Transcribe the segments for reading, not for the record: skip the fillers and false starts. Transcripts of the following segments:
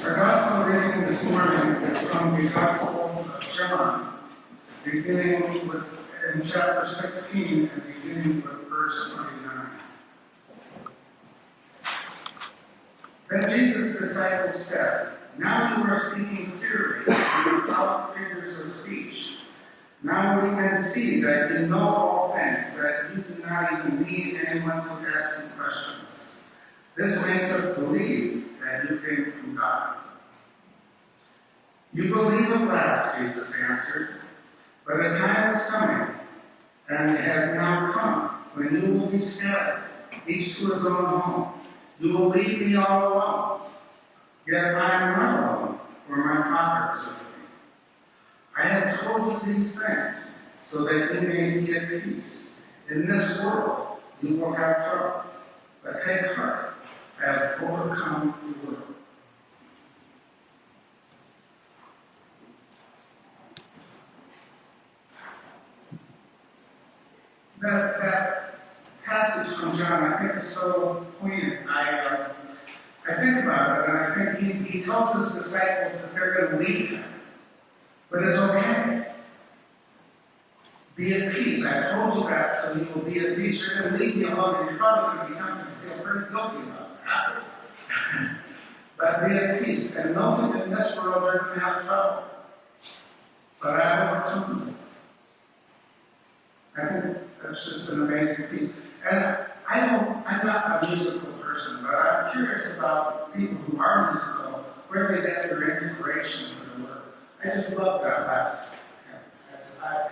Our gospel reading this morning is from the Gospel of John, beginning with in chapter 16 and beginning with verse 29. Then Jesus' disciples said, "Now you are speaking clearly and without figures of speech. Now we can see that you know all things, that you do not even need anyone to ask you questions. This makes us believe that you came from God." "You believe at last," Jesus answered, "but a time is coming, and it has now come, when you will be scattered, each to his own home. You will leave me all alone. Yet I am not alone, for my Father is with me. I have told you these things, so that you may be at peace. In this world you will have trouble, but take heart, I have overcome the world." That passage from John, I think, is so poignant. I think about it, and I think he tells his disciples that they're going to leave him. But it's okay. Be at peace. I told you that, so you will be at peace. You're going to leave me alone, and you're probably going to be tempted to feel pretty guilty about that. But be at peace. And know that in this world you're going to have trouble. But I will overcome them. I think that's just an amazing piece. And I'm not a musical person, but I'm curious about people who are musical, where they get their inspiration for the words. I just love that last. I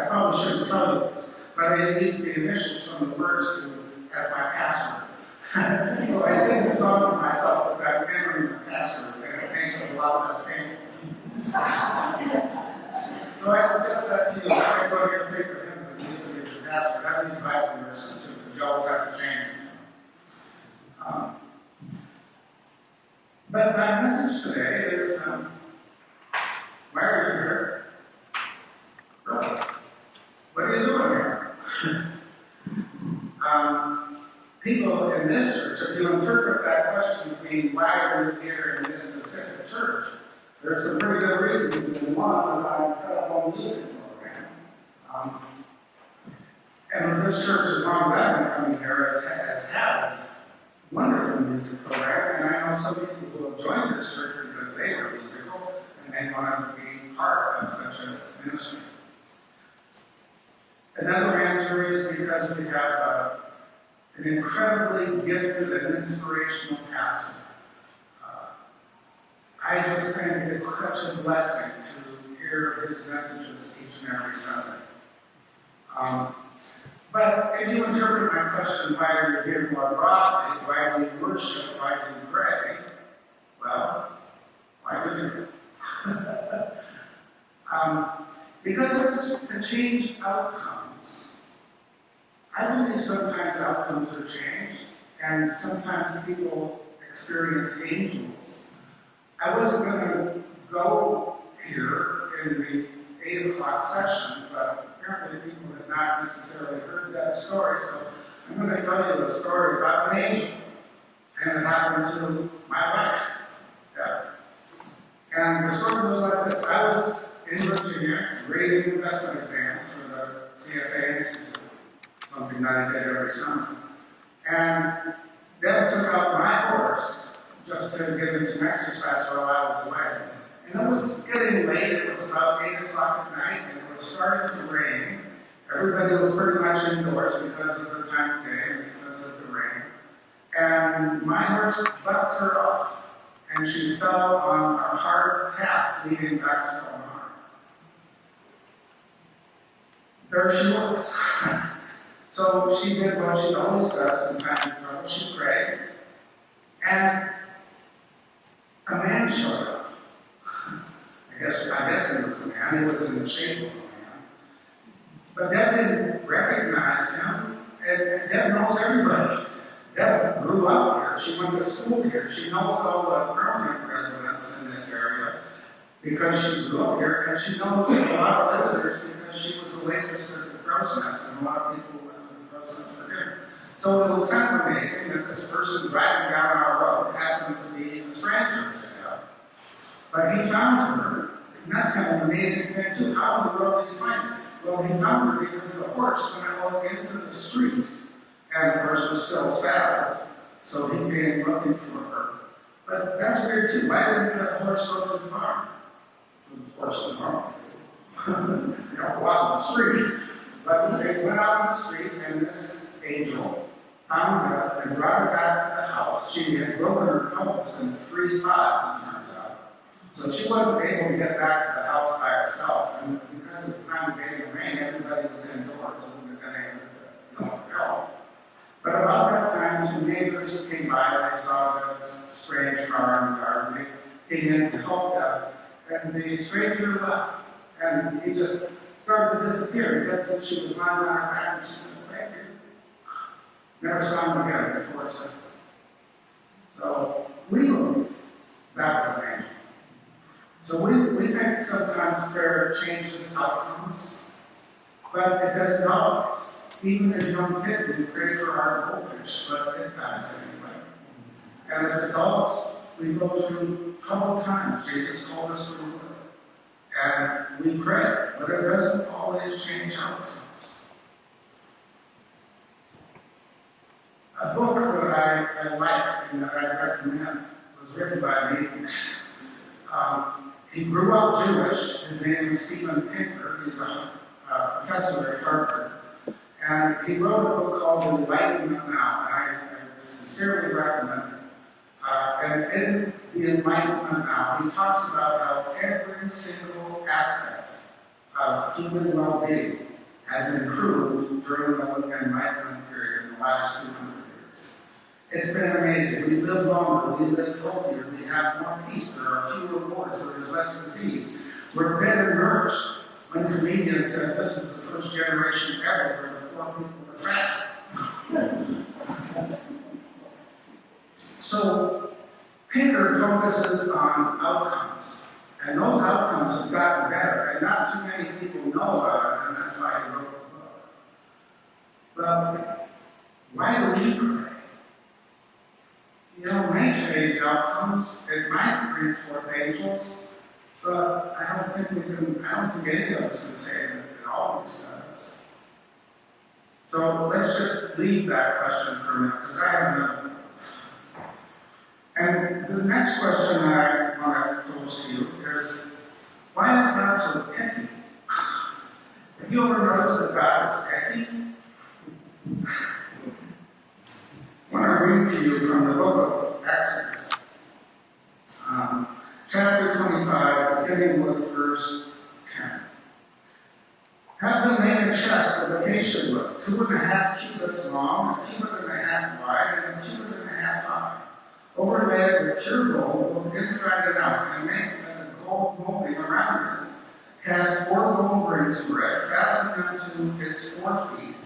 probably shouldn't tell you this, but I use the initials from the words as my password. So I sing the song to myself as I'm entering the password, and it makes it a lot less painful. So I suggest that to you. I go to your favorite hymns and use it as your password. I have these Bible verses too, because you always have to change them. But my message today is, why are you here? Really? What are you doing here? People in this church, if you interpret that question to mean, why are you here in this specific church, there's some pretty good reasons. And one of them, our incredible music program. And this church, as long as I've been coming here, has had a wonderful music program. And I know some people who have joined this church because they were musical and they wanted to be part of such a ministry. Another answer is because we have an incredibly gifted and inspirational pastor. I just think it's such a blessing to hear his messages each and every Sunday. But if you interpret my question, why are you here more broadly, why do you worship, why do you pray? Well, why do you? Because it's to change outcomes. I believe sometimes outcomes are changed, and sometimes people experience angels. I wasn't going to go here in the 8 o'clock session, but apparently people had not necessarily heard that story, so I'm going to tell you a story about an angel. And it happened to my wife. Yeah. And the story goes like this. I was in Virginia grading investment exams for the CFA Institute, something that I did every summer. And Deb took out my horse just to give him some exercise while I was away. And it was getting late. It was about 8 o'clock at night, and it was starting to rain. Everybody was pretty much indoors because of the time of day and because of the rain. And my horse bucked her off, and she fell on a hard path leading back to Omaha. There she was. So she did what she always does in time of trouble. She prayed, and a man showed up. I guess he was a man. He was in the shape of a man. But Deb didn't recognize him, and Deb knows everybody. Deb grew up here. She went to school here. She knows all the permanent residents in this area because she grew up here, and she knows a lot of visitors because she was a waitress at the Crow's Nest, and a lot of people went to the Crow's Nest for dinner. So it was kind of amazing that this person driving down our road happened to be a stranger to Deb. But he found her, and that's kind of an amazing thing too. How in the world did he find her? Well, he found her because the horse went out into the street, and the horse was still saddled, so he came looking for her. But that's weird too. Why didn't the horse go to the barn? The horse to the barn. You know, go out in the street. But they went out in the street, and this angel found her and brought her back to the house. She had broken her pelvis in 3 spots, it turns out. So she wasn't able to get back to the house by herself. And because of the time of day and rain, everybody was indoors. So we were going to help. But about that time, some neighbors came by. They saw this strange car in the garden. They came in to help them. And the stranger left. And he just started to disappear. He got to she was lying on her back, and she said, "Thank you." Never saw him again before since. So we believe that was an angel. So we think sometimes prayer changes outcomes, but it doesn't always. Even as young kids, we pray for our goldfish, but it dies anyway. And as adults, we go through troubled times. Jesus told us we would. And we pray, but it doesn't always change outcomes. A book that I like and that I recommend was written by an atheist. He grew up Jewish. His name is Steven Pinker. He's a professor at Harvard. And he wrote a book called Enlightenment Now, and I sincerely recommend it. And in the Enlightenment Now, he talks about how every single aspect of human well-being has improved during the Enlightenment period in the last 200 years. It's been amazing. We live longer, we live healthier, we have more peace, there are fewer wars, there is less disease. We're better nourished. One comedian said this is the first generation ever where the poor people are fat. So, Pinker focuses on outcomes, and those outcomes have gotten better, and not too many people know about it, and that's why he wrote the book. But why do we pray? You know, may change outcomes. It might bring forth angels, but I don't think any of us can say that it always does. So let's just leave that question for a minute, because I have another one. And the next question I want to pose to you is, why is God so picky? Have you ever noticed that God is picky? I want to read to you from the book of Exodus, chapter 25, beginning with verse 10. Have them make a chest of acacia wood, 2.5 cubits long, 1.5 cubits wide, and 1.5 cubits high, overlaid with pure gold, both inside and out, and make a gold molding around it. Cast 4 gold rings for it, fasten them to its 4 feet,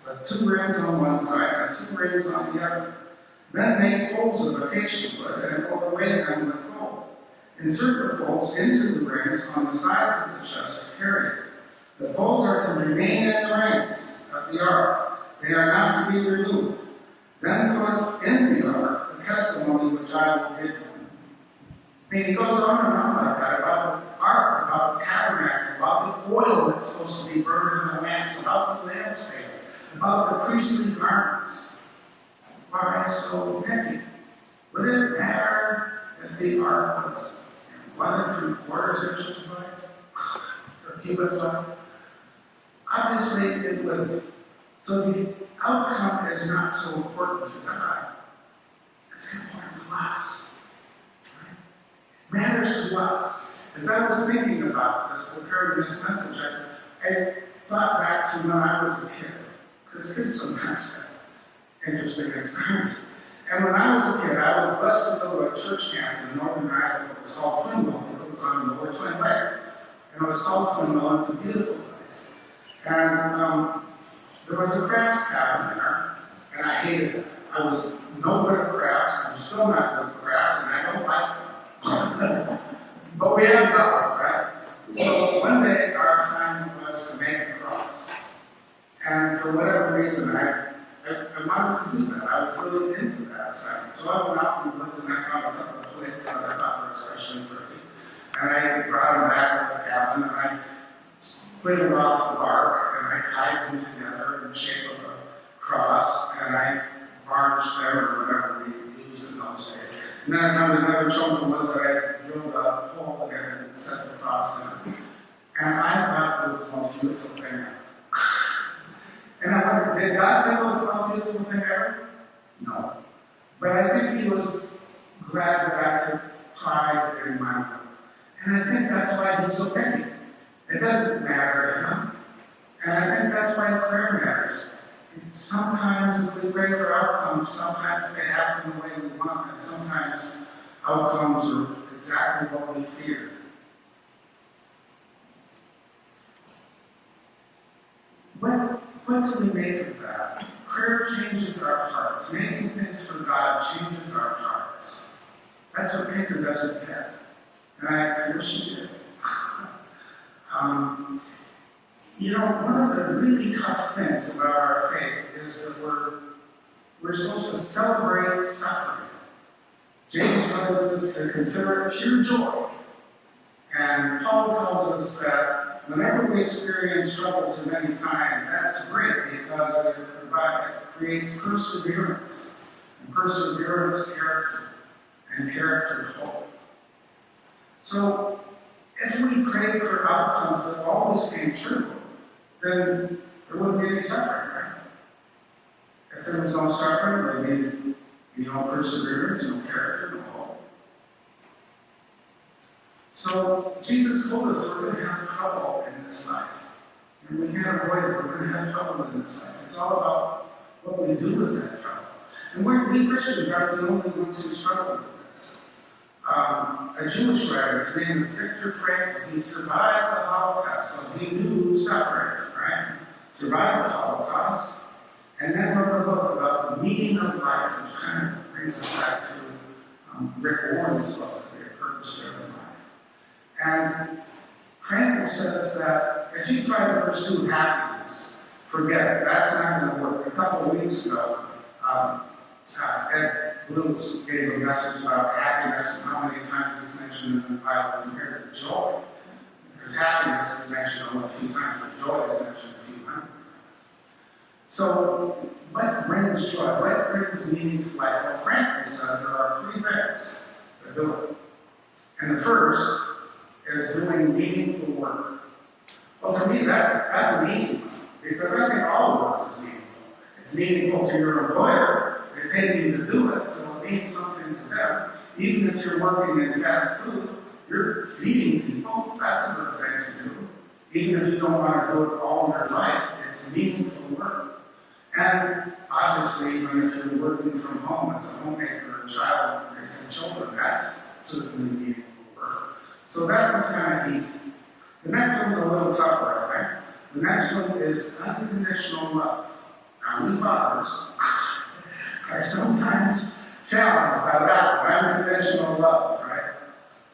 with 2 rings on one side and 2 rings on the other. Then make poles of acacia wood and overlay them with gold. Insert the poles into the rings on the sides of the chest to carry it. The poles are to remain in the rings of the ark. They are not to be removed. Then put in the ark the testimony which I will give them. I mean, he goes on and on like that about the ark, about the tabernacle, about the oil that's supposed to be burned in the lamps, about the lampstand, about the priestly garments. Why so picky? Would it matter if the ark was 1 3/4 inches wide or cubits wide? Obviously, it wouldn't. So the outcome is not so important to God. It's important to us. Right? It matters to us. As I was thinking about this, preparing this message, I thought back to when I was a kid. Because kids sometimes have interesting experiences. And when I was a kid, I was blessed to go to a church camp in northern Idaho. It was called Twinville because it was on the Lower Twin Lake. And it was called Twinville, and it's a beautiful place. And there was a crafts cabin there, and I hated it. I was no good at crafts. I'm still not good at crafts, and I don't like them. But we had to go, right? So one day, our assignment was to make a cross. And for whatever reason, I wanted to do that. I was really into that assignment. So I went out in the woods and I found a couple of twigs that I thought were especially pretty. whittled off the bark, and I tied them together in the shape of a cross, and I varnished them, or whatever we used in those days. And then I found another chunk of wood that I drilled a hole in and set the cross in. And I thought it was the most beautiful thing ever. And I wondered, did God think it was the most beautiful thing ever? No. But I think he was glad that I took pride in my work. And I think that's why he's so picky. It doesn't matter to him. And I think that's why prayer matters. Sometimes if we pray for outcomes, sometimes they happen the way we want, and sometimes outcomes are exactly what we fear. What do we make of that? Prayer changes our hearts. Making things for God changes our hearts. That's what Pinker doesn't get. And I wish he did. One of the really tough things about our faith is that we're supposed to celebrate suffering. James tells us to consider it pure joy. And Paul tells us that whenever we experience troubles of any kind, that's great because it creates perseverance. And perseverance, character. And character, hope. So, if we pray for outcomes that always came true, then there wouldn't be any suffering, right? If there was no suffering, there would be no perseverance, no character, no hope. So Jesus told us we're going to have trouble in this life. And we can't avoid it. We're going to have trouble in this life. It's all about what we do with that trouble. And we Christians aren't the only ones who struggle with this. A Jewish writer, his name is Viktor Frankl, he survived the Holocaust, so he knew suffering, right? Survived the Holocaust, and then wrote a book about the meaning of life, which kind of brings us back to Rick Warren's book, The Purpose-Driven Life. And Frankl says that if you try to pursue happiness, forget it. That's not going to work. A couple of weeks ago, Ed Bruce gave a message about happiness and how many times it's mentioned in the Bible compared to joy. Because happiness is mentioned only a few times, but joy is mentioned a few hundred times. So, what brings joy? What brings meaning to life? Well, Frankl says there are three things that do it. And the first is doing meaningful work. Well, to me, that's an easy one, because I think all work is meaningful. It's meaningful to your employer. They pay you to do it, so it means something to them. Even if you're working in fast food, you're feeding people. That's a good thing to do. Even if you don't want to do it all your life, it's meaningful work. And obviously, even if you're working from home as a homemaker, a child raising children, that's certainly meaningful work. So that was kind of easy. The next one's a little tougher, I think. The next one is unconditional love. Now, we fathers are sometimes challenged by that unconditional love, right?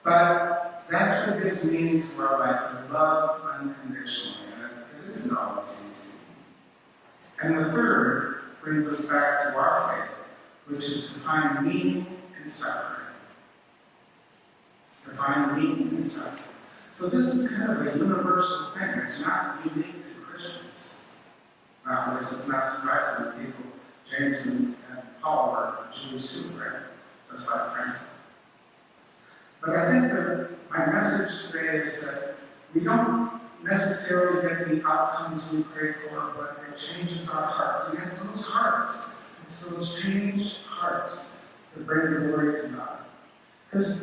But that's what gives meaning to our life, to love unconditionally. And it isn't always easy. And the third brings us back to our faith, which is to find meaning in suffering. To find meaning in suffering. So this is kind of a universal thing. It's not unique to Christians. Now, this is not surprising to people. James and Paul are Jews too, right? Just like Frank. But I think that my message today is that we don't necessarily get the outcomes we pray for, but it changes our hearts. And it's those hearts, it's those changed hearts that bring glory to God. Because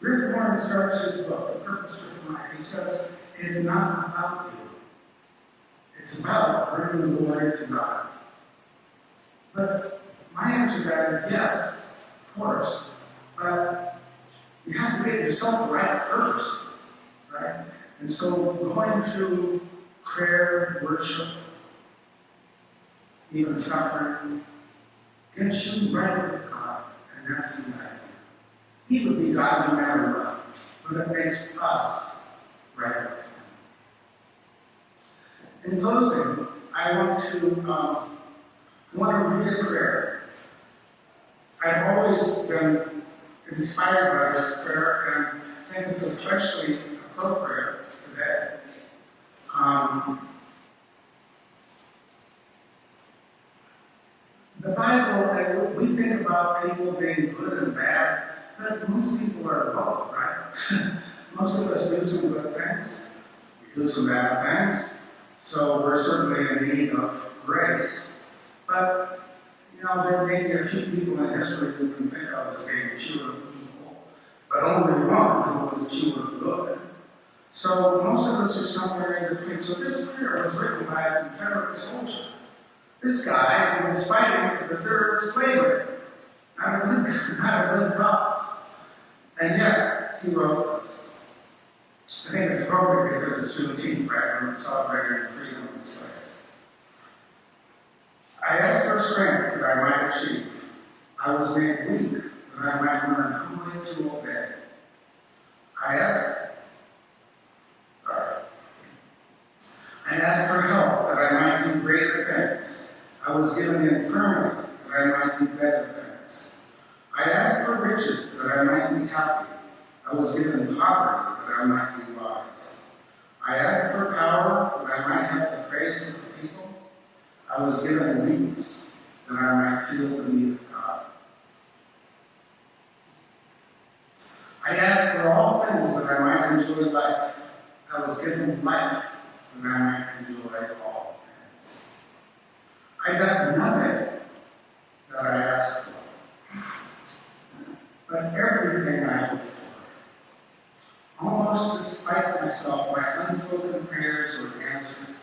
Rick Warren starts his book, The Purpose-Driven Life. He says, it's not about you. It's about bringing glory to God. But my answer to that is yes, of course. But you have to get yourself right first, right? And so going through prayer, worship, even suffering, gets you right with God. And that's the idea. He would be God no matter what, but it makes us right with Him. In closing, I want to read a prayer. I've always been inspired by this prayer, and I think it's especially appropriate today. The Bible, we think about people being good and bad, but most people are both, right? Most of us do some good things, we do some bad things, so we're certainly in need of grace. But, there may be a few people in history who can think of as being pure evil, but only one who was pure good. So most of us are somewhere in between. So this prayer was written by a Confederate soldier. This guy who was fighting to preserve slavery. Not a good cause. And yet, he wrote this. I think it's appropriate because it's Juneteenth, right? And we're celebrating the freedom of the slaves. I asked for strength that I might achieve. I was made weak that I might learn humbly to obey. I asked for health that I might do greater things. I was given infirmity that I might do better things. I asked for riches that I might be happy. I was given poverty that I might be wise. I asked for power that I might have the praise of the people. I was given weakness that I might feel the need of God. I asked for all things that I might enjoy life. I was given life that I might enjoy all things. I got nothing that I asked for, but everything I hoped for. Almost despite myself, my unspoken prayers were answered.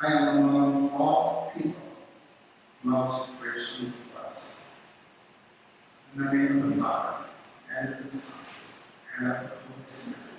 I am among all people most richly blessed. In the name of the Father, and of the Son, and of the Holy Spirit.